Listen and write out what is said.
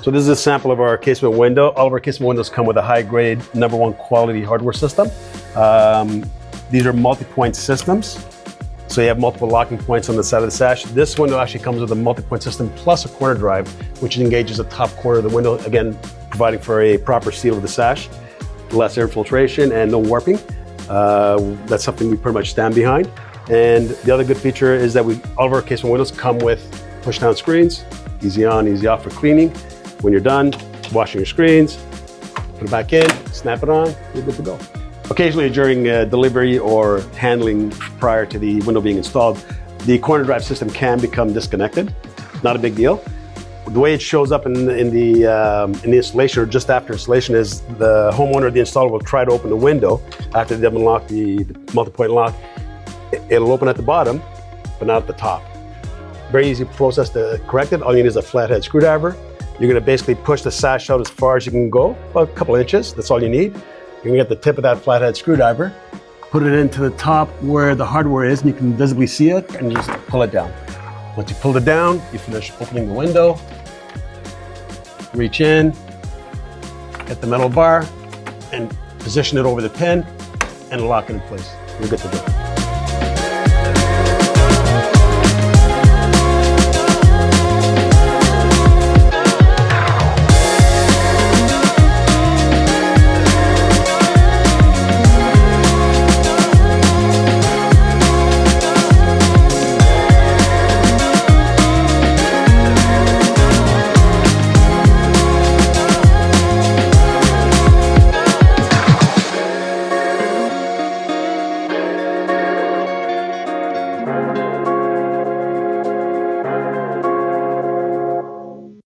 So this is a sample of our casement window. All of our casement windows come with a high-grade, #1 quality hardware system. These are multi-point systems. So you have multiple locking points on the side of the sash. This window actually comes with a multi-point system plus a corner drive, which engages the top corner of the window, again, providing for a proper seal of the sash, less air infiltration and no warping. That's something we pretty much stand behind. And the other good feature is that all of our casement windows come with push-down screens, easy on, easy off for cleaning. When you're done washing your screens, put it back in, snap it on, you're good to go. Occasionally during delivery or handling prior to the window being installed, the corner drive system can become disconnected. Not a big deal. The way it shows up in the installation or just after installation is the homeowner, the installer, will try to open the window after they've unlocked the multi-point lock. It'll open at the bottom, but not at the top. Very easy process to correct it. All you need is a flathead screwdriver. You're gonna basically push the sash out as far as you can go, about a couple inches, that's all you need. You're gonna get the tip of that flathead screwdriver, put it into the top where the hardware is, and you can visibly see it, and just pull it down. Once you pull it down, you finish opening the window, reach in, get the metal bar, and position it over the pin, and lock it in place. You're good to go.